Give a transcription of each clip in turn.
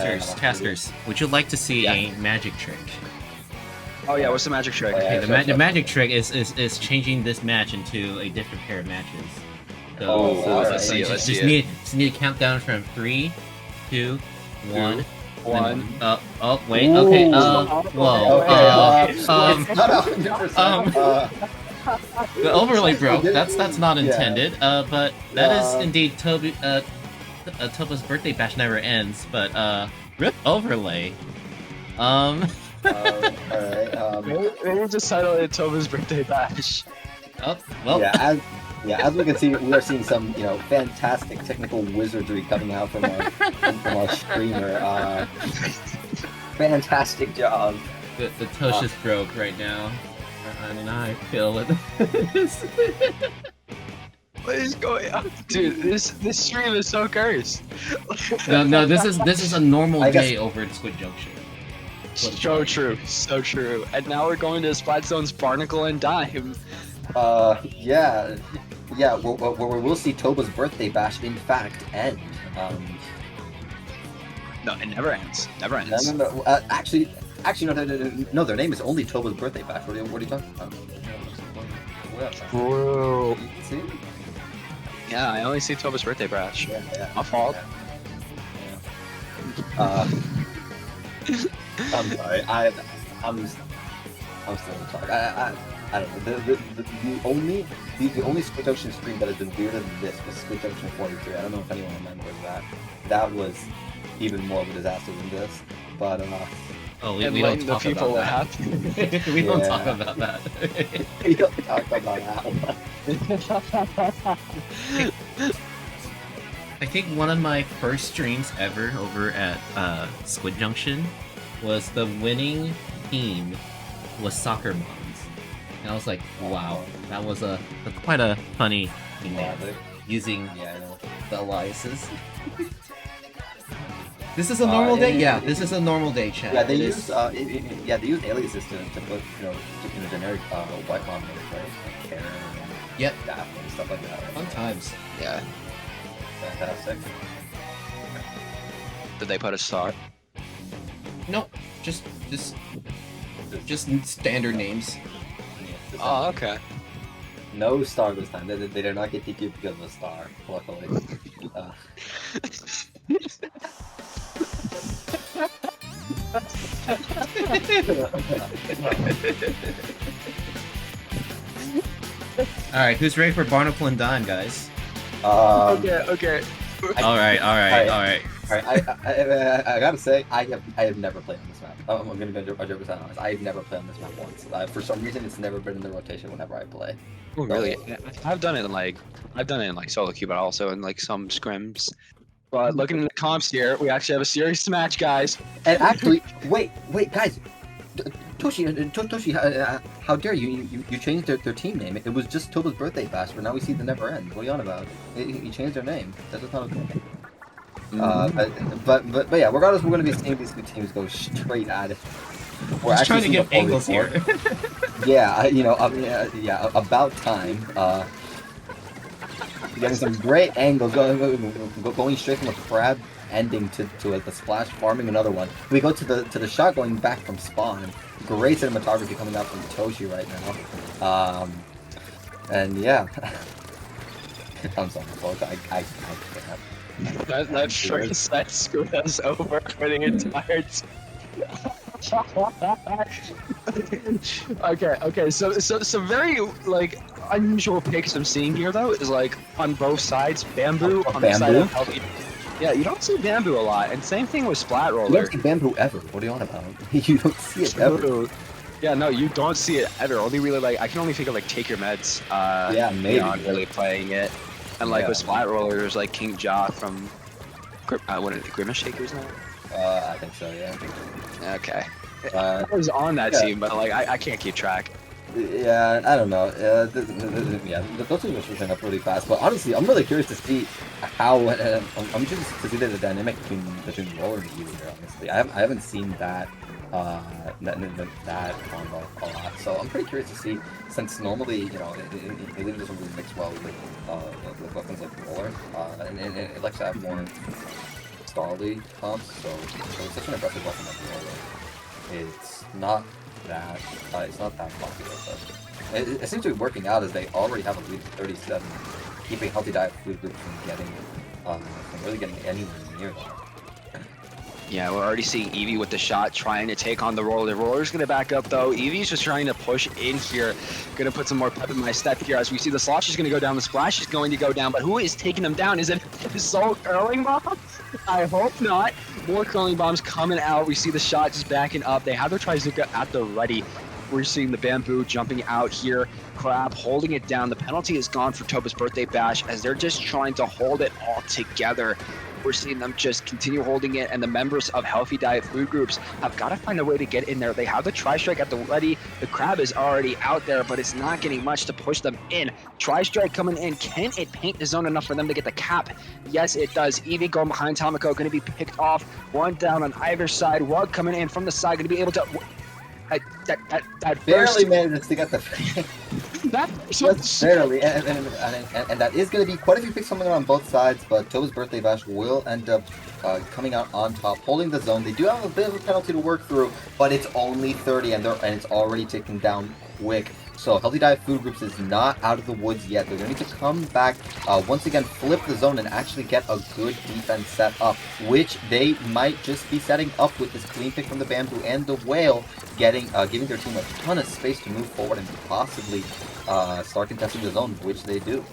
Casters, would you like to see a magic trick? Oh yeah, what's the magic trick? Okay, the magic trick is changing this match into a different pair of matches. So, let's see it. Let's see it. Just need to count down from 3, 2, 1. One. Oh, wait. Okay. Whoa. The overlay broke. That's not intended. But that is indeed Toba's birthday bash never ends. But rip overlay. Alright, Maybe just title it Toba's birthday bash. Oh, well. as we can see, we are seeing some, fantastic technical wizardry coming out from our streamer. Fantastic job. The touch is broke right now, and I feel it. What is going on, dude? This stream is so cursed. No. This is a normal day over at Squid Junction. So true, so true. And now we're going to Splatzone's Barnacle and Dime. Yeah. Where we'll see Toba's birthday bash in fact end. No, it never ends. Never ends. No. Actually, no. Their name is only Toba's birthday bash. What are you talking about? Bro. See? Yeah, I only see Toba's birthday bash. Yeah. My fault. Yeah. I'm sorry. I'm still in talk. I don't know. The only Squid Junction stream that has been weirder than this was Squid Junction 43. I don't know if anyone remembers that. That was even more of a disaster than this. But we don't talk about that. We don't talk about that. We don't talk about that one. I think one of my first streams ever over at Squid Junction was the winning team was Soccer Moms. And I was like, wow, that was quite a funny thing using the aliases. This is a normal day? Yeah, this is a normal day, chat. Yeah, they use they use aliases to put generic white mom names, right? Like Karen and Dapple and stuff like that. Right? Fun times. Yeah. Fantastic. Did they put a star? Nope, just standard names. Oh, okay. No star this time. They did not get DQ because of a star, luckily. Alright, who's ready for Barnacle and Dime, guys? Okay. Alright. I gotta say, I have never played on this map. I'm gonna be 100% honest. I've never played on this map once. For some reason, it's never been in the rotation whenever I play. Oh, really? I've done it in like solo queue, but also in like some scrims. But looking at the comps here, we actually have a serious match, guys. And actually, wait, guys. Toshi, how dare you? You changed their team name. It was just Toba's birthday bash, but now we see the never end. What are you on about? You changed their name. That's just not okay. But yeah, regardless, we're going to be seeing these two teams go straight at it. We're just trying to get angles here. Yeah, about time. Getting some great angles, going straight from a crab ending to the splash, farming another one. We go to the shot going back from spawn. Great cinematography coming out from Toshi right now. And yeah, I'm sorry, folks. I can't. That first set screwed us over for the entire team. Okay. So very like unusual picks I'm seeing here though is like on both sides, bamboo on the side of healthy. Yeah, you don't see bamboo a lot, and same thing with Splat Roller. You don't see bamboo ever. What are you on about? You don't see it ever. Yeah, no, you don't see it ever. Only really like I can only think of like Take Your Meds. Yeah, maybe. Beyond really playing it, and like with Splat Roller, there's like King Ja from what are they, Grimace Shakers now? I think so. Yeah. Okay. I was on that team, but like I can't keep track. Yeah, I don't know. Those two are switching up really fast. But honestly, I'm really curious to see how. I'm curious to see the dynamic between Roller and you here. Honestly, I haven't seen that combo a lot. So I'm pretty curious to see, since normally it really doesn't really mix well with weapons like Roller, and it likes to have more Starly comps, so it's such an aggressive weapon like Roller. It's not that popular, but it seems to be working out as they already have a lead of 37, keeping Healthy Diet Food Group from really getting anywhere near that. Yeah, we're already seeing Eevee with the shot trying to take on the Roller. The Roller's going to back up, though. Eevee's just trying to push in here. Going to put some more pep in my step here as we see the Slosh is going to go down. The Splash is going to go down, but who is taking him down? Is it Soul Curling Bomb? I hope not. More Curling Bombs coming out. We see the shot just backing up. They have their Trizuka at the ready. We're seeing the Bamboo jumping out here. Crab holding it down. The penalty is gone for Toba's Birthday Bash as they're just trying to hold it all together. We're seeing them just continue holding it, and the members of Healthy Diet Food Groups have got to find a way to get in there. They have the Tri-Strike at the ready. The Crab is already out there, but it's not getting much to push them in. Tri-Strike coming in. Can it paint the zone enough for them to get the cap? Yes, it does. Eevee going behind Tomoko, going to be picked off. One down on either side. Rug coming in from the side, going to be able to... That barely managed to get the that just barely, and that is going to be quite a few picks coming on both sides, but Toba's Birthday Bash will end up coming out on top, holding the zone. They do have a bit of a penalty to work through, but it's only 30, and it's already ticking down quick. So Healthy Diet Food Groups is not out of the woods yet. They're going to need to come back, once again, flip the zone and actually get a good defense set up, which they might just be setting up with this clean pick from the Bamboo and the Whale, giving their team a ton of space to move forward and possibly start contesting the zone, which they do.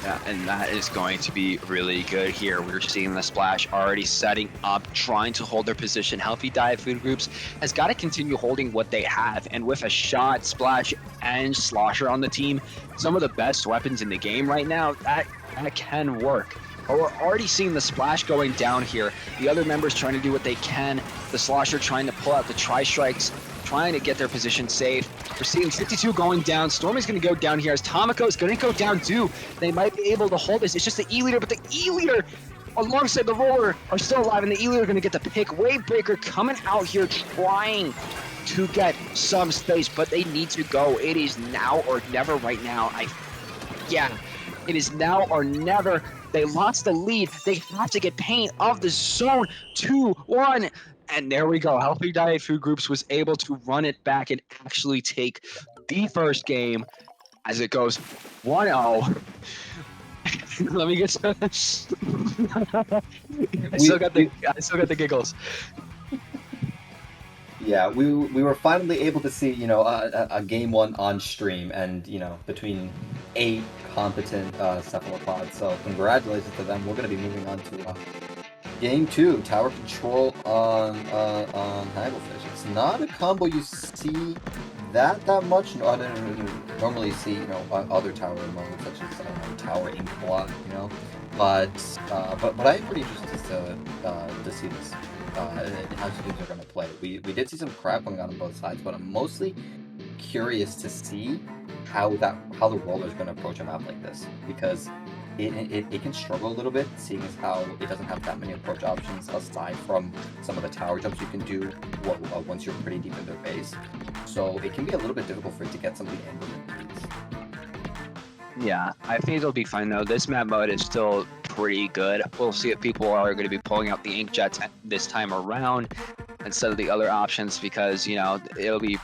Yeah, and that is going to be really good here. We're seeing the Splash already setting up, trying to hold their position. Healthy Diet Food Groups has got to continue holding what they have. And with a Shot, Splash, and Slosher on the team, some of the best weapons in the game right now, that can work. But we're already seeing the Splash going down here. The other members trying to do what they can. The Slosher trying to pull out the Tri-Strikes, trying to get their position safe. We're seeing 52 going down. Storm is going to go down here as Tomoko is going to go down too. They might be able to hold this. It's just the E-Leader, but the E-Leader alongside the Roller are still alive, and the E-Leader are going to get the pick. Wave Breaker coming out here trying to get some space, but they need to go. It is now or never right now. It is now or never. They lost the lead. They have to get paint of the zone. 2-1. And there we go. Healthy Diet Food Groups was able to run it back and actually take the first game as it goes 1-0. Let me get some... I still got the giggles. Yeah, we were finally able to see, a game one on stream, and, between 8 competent cephalopods. So congratulations to them. We're going to be moving on to game 2, tower control on Hagglefish. It's not a combo you see that much. No, I don't normally see, other tower modes such as tower ink block, but I am pretty interested to see this. How teams are going to play. We did see some crap going on both sides, but I'm mostly curious to see how the Roller is going to approach a map like this, because it can struggle a little bit, seeing as how it doesn't have that many approach options aside from some of the tower jumps you can do once you're pretty deep in their base. So it can be a little bit difficult for it to get some of the angles. Yeah, I think it'll be fine though. This map mode is still pretty good. We'll see if people are going to be pulling out the Inkjets this time around instead of the other options, because it'll be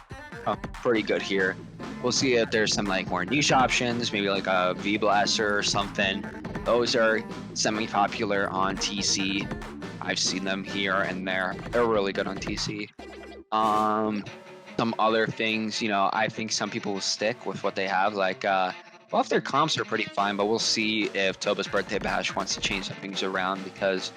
pretty good here. We'll see if there's some more niche options, maybe like a V-Blaster or something. Those are semi-popular on TC. I've seen them here and there. They're really good on TC. Some other things, I think some people will stick with what they have, well, if their comps are pretty fine, but we'll see if Toba's Birthday Bash wants to change some things around, because,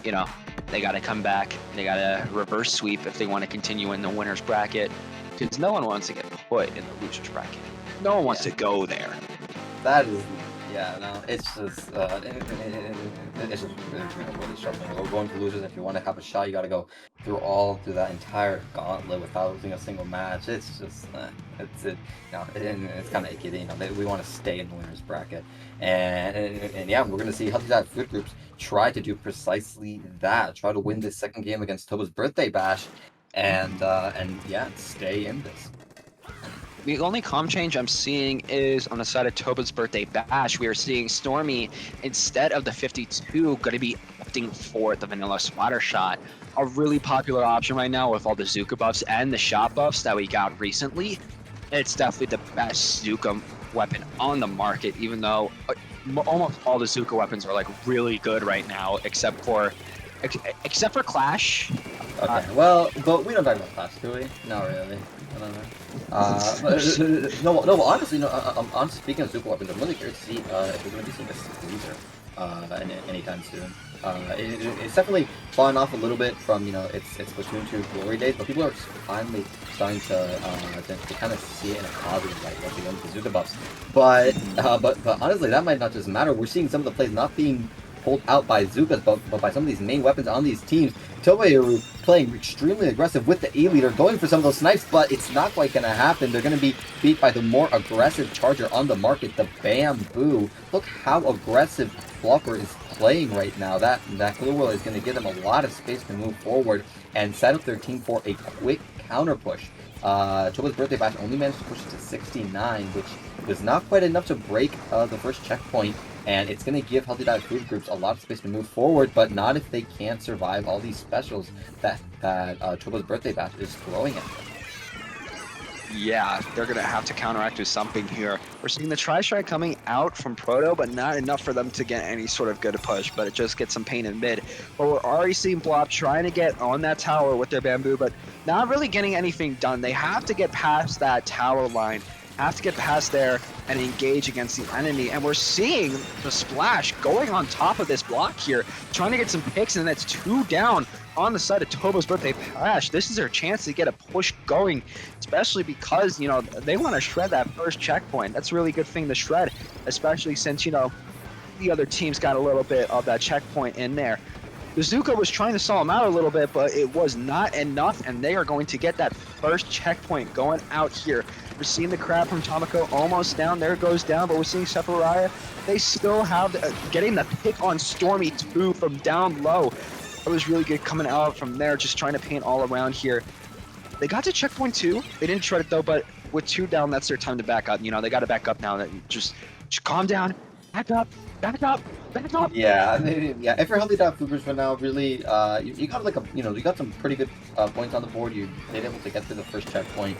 they got to come back. They got to reverse sweep if they want to continue in the winner's bracket, because no one wants to get put in the loser's bracket. No one wants to go there. That is, it's just really struggling. We're going to losers. If you want to have a shot, you got to go through that entire gauntlet without losing a single match. It's just, it's kind of icky. We want to stay in the winners bracket, and yeah, we're gonna see Healthy Diet Food Groups try to do precisely that. Try to win this second game against Toba's Birthday Bash, and stay in this. The only comm change I'm seeing is on the side of Toba's Birthday Bash. We are seeing Stormy, instead of the 52, going to be opting for the Vanilla Splatter Shot. A really popular option right now with all the Zuka buffs and the shot buffs that we got recently. It's definitely the best Zuka weapon on the market, even though almost all the Zuka weapons are like really good right now, except for Clash. Okay, well, but we don't talk about Clash, do we? Not really. I don't know. No, honestly, no. Honestly, speaking of Zuka weapons, I'm really curious to see if we're going to be seeing a Squeezer anytime soon. It's definitely fallen off a little bit from its Splatoon 2 glory days, but people are finally starting to kind of see it in a positive light once again with the Zuka buffs. But honestly, that might not just matter. We're seeing some of the plays not being pulled out by Zukas, but by some of these main weapons on these teams. Toba are playing extremely aggressive with the A-leader, going for some of those snipes, but it's not quite going to happen. They're going to be beat by the more aggressive charger on the market, the Bamboo. Look how aggressive Flopper is playing right now. That Blue Whale is going to give them a lot of space to move forward and set up their team for a quick counter push. Toba's Birthday Bash only managed to push it to 69, which was not quite enough to break the first checkpoint. And it's going to give Healthy Dive Food Groups a lot of space to move forward, but not if they can't survive all these specials that Toba's Birthday Bash is throwing at them. Yeah, they're going to have to counteract with something here. We're seeing the Tri-Strike coming out from Proto, but not enough for them to get any sort of good push, but it just gets some pain in mid. But we're already seeing Blob trying to get on that tower with their Bamboo, but not really getting anything done. They have to get past that tower line, have to get past there and engage against the enemy. And we're seeing the Splash going on top of this block here, trying to get some picks, and that's 2 down on the side of Toba's Birthday Bash. This is their chance to get a push going, especially because, they want to shred that first checkpoint. That's a really good thing to shred, especially since, the other team's got a little bit of that checkpoint in there. The Zuka was trying to stall him out a little bit, but it was not enough, and they are going to get that first checkpoint going out here. We're seeing the crab from Tomoko almost down. There it goes down, but we're seeing Sephiriah. They still have getting the pick on Stormy 2 from down low. It was really good coming out from there, just trying to paint all around here. They got to checkpoint 2. They didn't shred it though, but with 2 down, that's their time to back up. They got to back up now. Just calm down, back up. Yeah, if you're Healthy Dive Food Groups right now, really, you got you got some pretty good points on the board. You're able to get to the first checkpoint,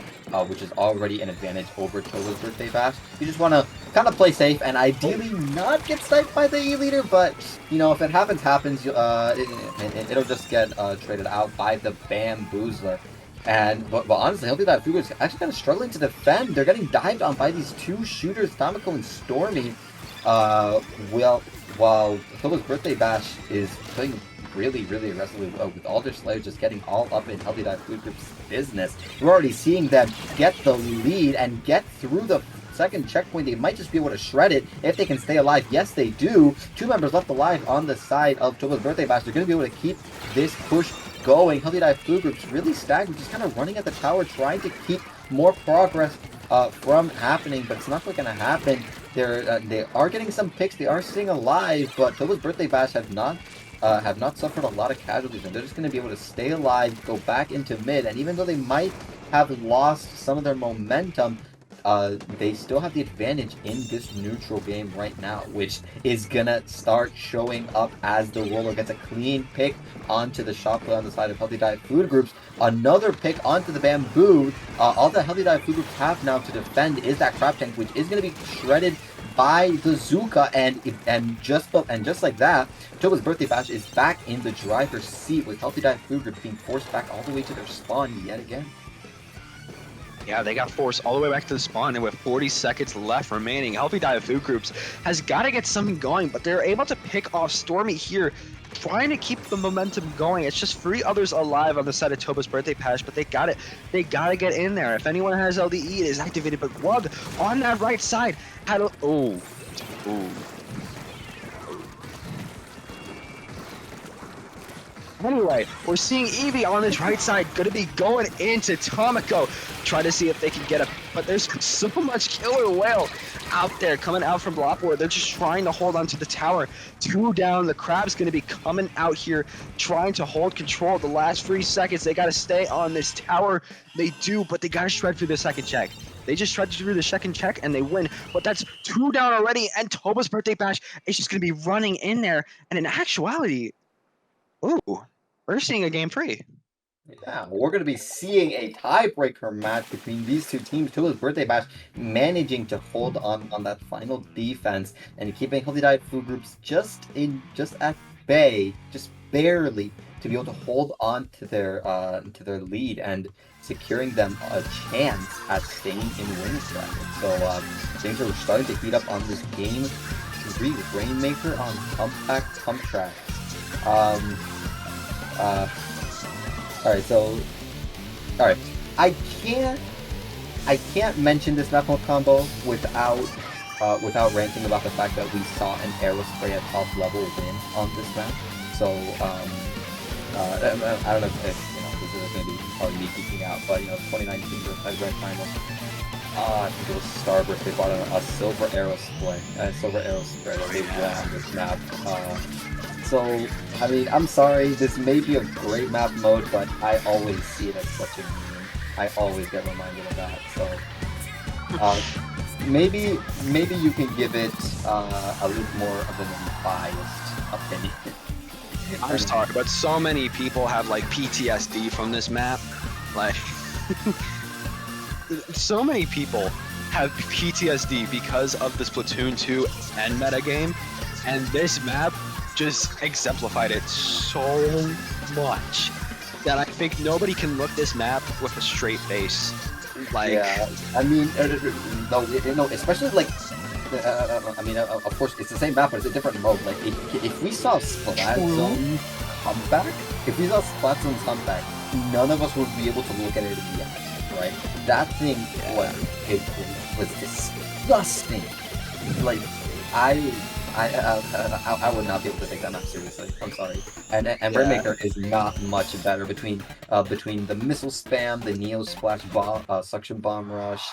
which is already an advantage over Toba's Birthday Bash. You just want to kind of play safe and ideally not get sniped by the E-leader, but if it happens, it'll just get traded out by the Bamboozler. But honestly, Healthy Dive Food Groups actually kind of struggling to defend. They're getting dived on by these 2 shooters, Tomoko and Stormy. While Toba's Birthday Bash is playing really, really aggressively with all their Slayers just getting all up in Healthy Dive Food Group's business. We're already seeing them get the lead and get through the second checkpoint. They might just be able to shred it if they can stay alive. Yes, they do. 2 members left alive on the side of Toba's Birthday Bash. They're going to be able to keep this push going. Healthy Dive Food Group's really stagnant, just kind of running at the tower, trying to keep more progress from happening, but it's not quite going to happen. They are getting some picks. They are staying alive, but Toba's Birthday Bash have not suffered a lot of casualties, and they're just going to be able to stay alive, go back into mid, and even though they might have lost some of their momentum, they still have the advantage in this neutral game right now, which is gonna start showing up as the roller gets a clean pick onto the shot play on the side of Healthy Dive Food Groups. Another pick onto the Bamboo. All that Healthy Dive Food Groups have now to defend is that crab tank, which is going to be shredded by the Zuka, and just like that, Toba's Birthday Bash is back in the driver's seat with Healthy Dive Food Groups being forced back all the way to their spawn yet again. Yeah, they got forced all the way back to the spawn, and with 40 seconds left remaining, Healthy Dive Food Groups has got to get something going, but they're able to pick off Stormy here, trying to keep the momentum going. It's just 3 others alive on the side of Toba's Birthday Bash, but they got it. They got to get in there. If anyone has LDE, it is activated, but Wug on that right side had a... Ooh. Anyway, we're seeing Eevee on this right side, going to be going into Tomoko, try to see if they can get up. But there's so much Killer Whale out there coming out from Blockboard. They're just trying to hold onto the tower. 2 down. The Crab's going to be coming out here, trying to hold control. The last 3 seconds, they got to stay on this tower. They do, but they got to shred through the second check. They just tried to do the second check and they win, but that's 2 down already. And Toba's Birthday Bash is just going to be running in there. And in actuality, ooh, we're seeing a game 3. Yeah, we're going to be seeing a tiebreaker match between these two teams. Toba's Birthday Bash managing to hold on that final defense and keeping Healthy Diet Food Groups just at bay, just barely, to be able to hold on to their lead and securing them a chance at staying in wins bracket. So things are starting to heat up on this game 3. Rainmaker on Humpback Pump Track. Alright, I can't mention this map mode combo without ranting about the fact that we saw an Aerospray at top level win on this map. So I don't know if this is going to be probably me geeking out, but 2019 Grand Final. I think it was Starburst. They bought a silver Aerospray, that they won on this map. So, I mean, I'm sorry, this may be a great map mode, but I always see it as such a meme. I always get reminded of that, so... maybe you can give it a little more of an unbiased opinion. I was talking, but so many people have, like, PTSD from this map. Like, so many people have PTSD because of the Splatoon 2 end metagame, and this map just exemplified it so much that I think nobody can look this map with a straight face. Like, yeah, I mean, no, especially like, I mean, of course, it's the same map, but it's a different mode. Like, if we saw Splat Zone Humpback, none of us would be able to look at it in the eyes, right? That thing was disgusting. Like, I would not be able to take that map seriously. I'm sorry. And Rainmaker is not much better between the missile spam, the Neo Splash bomb, suction bomb rush,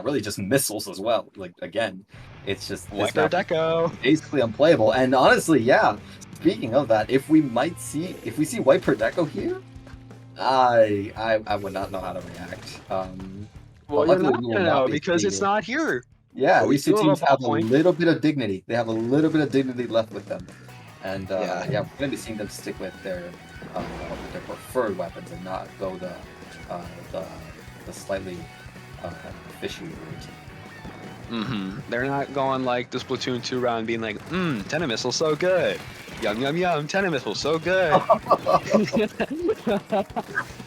really just missiles as well. Like, again, it's just White Deco basically unplayable. And honestly, yeah. Speaking of that, if we see White Deco here, I would not know how to react. Well, you're not gonna know because it's not here. Yeah, these two teams have a little bit of dignity. They have a little bit of dignity left with them, and we're gonna be seeing them stick with their preferred weapons and not go the slightly fishy route. They're not going like the Splatoon 2 round, being like, Tenno Missile so good. Yum yum yum, Tenno Missile so good.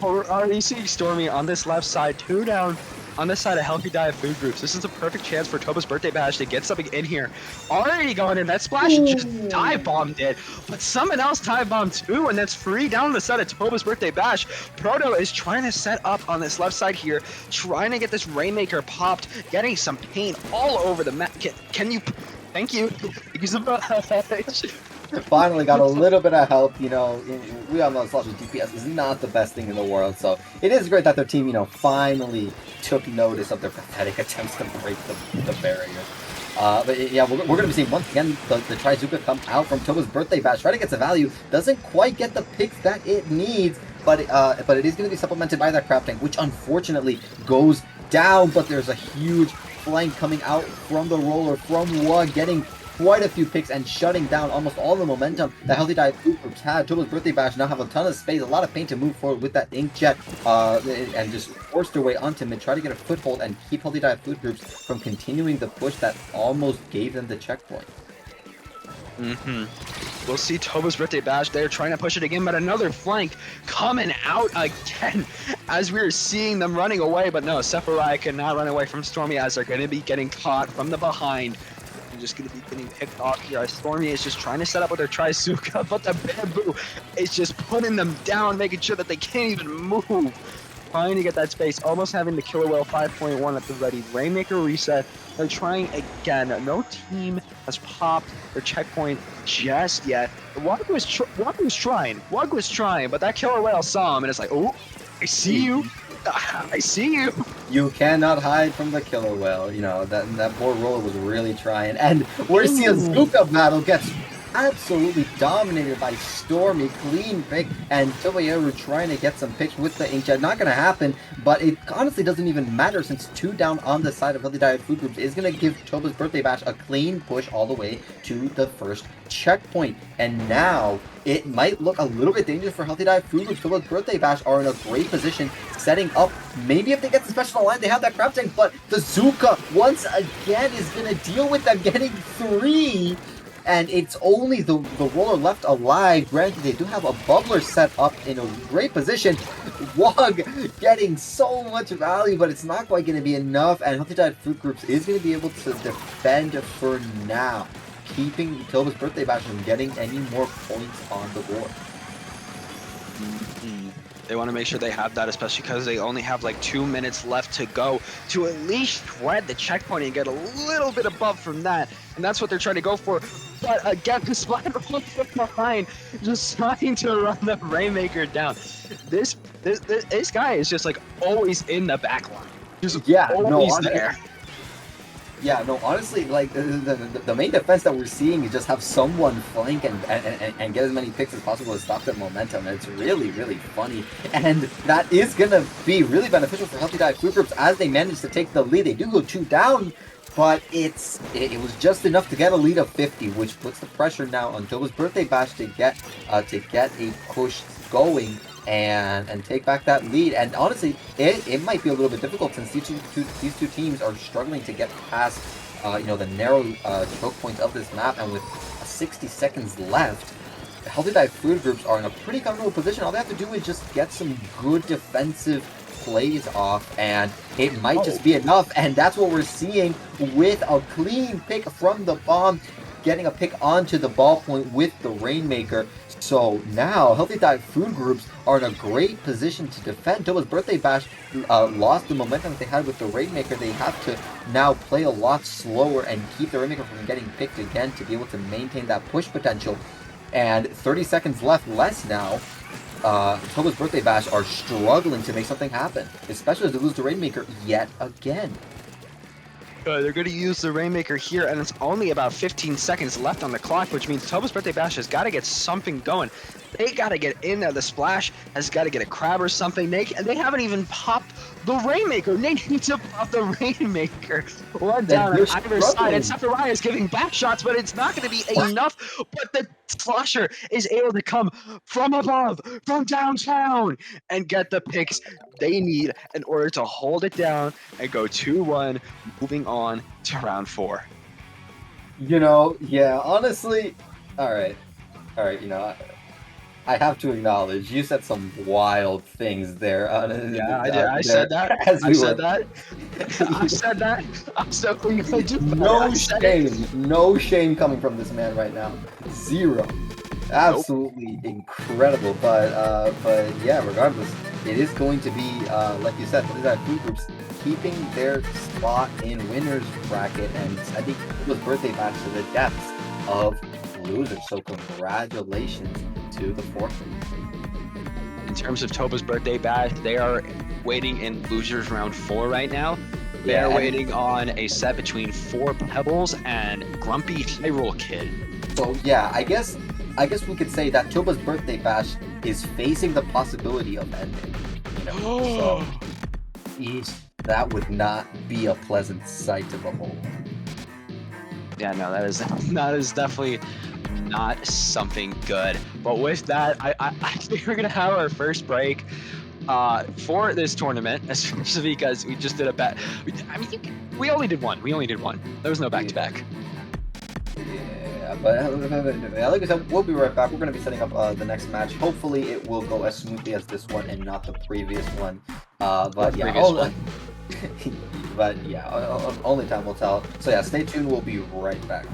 We're already seeing Stormy on this left side, 2 down. On this side of Healthy Diet Food Groups, this is a perfect chance for Toba's Birthday Bash to get something in here. Already going in, that Splash just dive bombed it, but someone else dive bombed too, and that's free down the side of Toba's Birthday Bash. Proto is trying to set up on this left side here, trying to get this Rainmaker popped, getting some paint all over the map. Can you? Thank you. Finally got a little bit of help. We all know Slash's DPS is not the best thing in the world, so it is great that their team, finally took notice of their pathetic attempts to break the barrier. But yeah, we're going to be seeing once again the Trizuka come out from Toba's Birthday Bash, try to get some value, doesn't quite get the picks that it needs, but it is going to be supplemented by that crafting, which unfortunately goes down, but there's a huge flank coming out from the roller, from Wa, getting quite a few picks and shutting down almost all the momentum that Healthy Diet Food Groups had. Toba's Birthday Bash now have a ton of space, a lot of paint to move forward with that Inkjet, and just force their way onto mid, try to get a foothold and keep Healthy Diet Food Groups from continuing the push that almost gave them the checkpoint. We'll see Toba's Birthday Bash there trying to push it again, but another flank coming out again as we're seeing them running away. But no, Sephiriah cannot run away from Stormy as they're going to be getting caught from the behind. They're just going to be getting picked off here. Stormy is just trying to set up with their Trizuka, but the Bamboo is just putting them down, making sure that they can't even move. Trying to get that space, almost having the Killer Whale 5.1 at the ready. Rainmaker reset. They're trying again. No team has popped their checkpoint just yet. Wug was trying, but that Killer Whale saw him and it's like, oh, I see you. I see you. You cannot hide from the Killer Whale. That poor roller was really trying. And we're seeing a Zuka battle gets absolutely dominated by Stormy. Clean pick, and Toba trying to get some picks with the inkjet. Not going to happen, but it honestly doesn't even matter since 2 down on the side of Healthy Diet Food Groups is going to give Toba's Birthday Bash a clean push all the way to the first checkpoint. And now it might look a little bit dangerous for Healthy Diet Food Groups. Toba's Birthday Bash are in a great position, setting up. Maybe if they get the special line, they have that crab tank, but the Zuka once again is going to deal with them, getting 3. And it's only the roller left alive. Granted, they do have a bubbler set up in a great position. Wog getting so much value, but it's not quite going to be enough. And Healthy Diet Food Groups is going to be able to defend for now, keeping Toba's Birthday Bash from getting any more points on the board. They want to make sure they have that, especially because they only have like 2 minutes left to go to at least thread the checkpoint and get a little bit above from that. And that's what they're trying to go for. But again, the Splat from behind, just trying to run the Rainmaker down. This guy is just like always in the back line. Just always there. Yeah, no, honestly, like, the main defense that we're seeing is just have someone flank and get as many picks as possible to stop that momentum, and it's really, really funny. And that is going to be really beneficial for Healthy Diet Food Groups as they manage to take the lead. They do go 2 down, but it was just enough to get a lead of 50, which puts the pressure now on Toba's Birthday Bash to get a push going and take back that lead. And honestly, it might be a little bit difficult since these two teams are struggling to get past the narrow choke points of this map. And with 60 seconds left, the Healthy Diet Food Groups are in a pretty comfortable position. All they have to do is just get some good defensive plays off, and it might just be enough. And that's what we're seeing with a clean pick from the bomb, getting a pick onto the ballpoint with the Rainmaker. So now Healthy Diet Food Groups are in a great position to defend. Toba's Birthday Bash lost the momentum that they had with the Rainmaker. They have to now play a lot slower and keep the Rainmaker from getting picked again to be able to maintain that push potential. And 30 seconds left less now. Toba's Birthday Bash are struggling to make something happen, especially as they lose the Rainmaker yet again. They're going to use the Rainmaker here, and it's only about 15 seconds left on the clock, which means Toba's Birthday Bash has got to get something going. They got to get in there. The Splash has got to get a crab or something. They haven't even popped the Rainmaker. They need to pop the Rainmaker. One down on either side, and Sakurai is giving back shots, but it's not going to be enough. But the Slasher is able to come from above, from downtown, and get the picks they need in order to hold it down and go 2-1, moving on to round 4. Yeah, honestly, all right, I have to acknowledge you said some wild things there. Yeah, I did. I said that. I said that. I'm so no shame coming from this man right now. Zero. Absolutely incredible. But yeah, regardless, it is going to be like you said, the Food Groups keeping their spot in winners bracket and sending Toba's Birthday Bash to the depths of losers. So congratulations to the fourth. In terms of Toba's Birthday Bash, they are waiting in losers round 4 right now. They are waiting on a set between 4 Pebbles and Grumpy Hyrule Kid. So yeah, I guess we could say that Toba's Birthday Bash is facing the possibility of ending. So that would not be a pleasant sight to behold. Yeah, no, that is definitely not something good. But with that, I think we're gonna have our first break for this tournament, especially because we just did a bet. I mean, we only did one. There was no back-to-back. Yeah, but like I said, we'll be right back. We're going to be setting up the next match. Hopefully, it will go as smoothly as this one and not the previous one. But yeah, only time will tell. So yeah, stay tuned. We'll be right back.